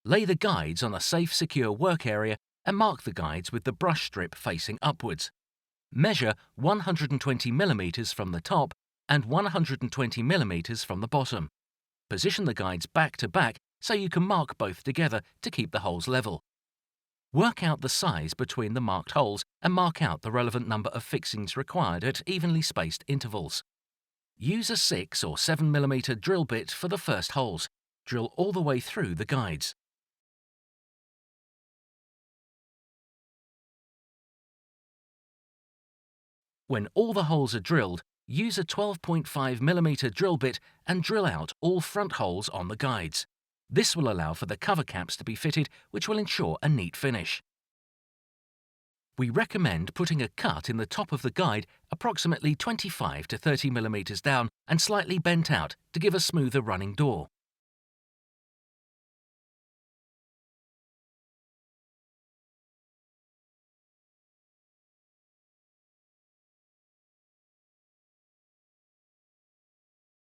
Lay the guides on a safe, secure work area and mark the guides with the brush strip facing upwards. Measure 120 mm from the top and 120 mm from the bottom. Position the guides back to back so you can mark both together to keep the holes level. Work out the size between the marked holes and mark out the relevant number of fixings required at evenly spaced intervals. Use a 6 or 7 mm drill bit for the first holes. Drill all the way through the guides. When all the holes are drilled, use a 12.5 mm drill bit and drill out all front holes on the guides. This will allow for the cover caps to be fitted, which will ensure a neat finish. We recommend putting a cut in the top of the guide approximately 25 to 30 mm down and slightly bent out to give a smoother running door.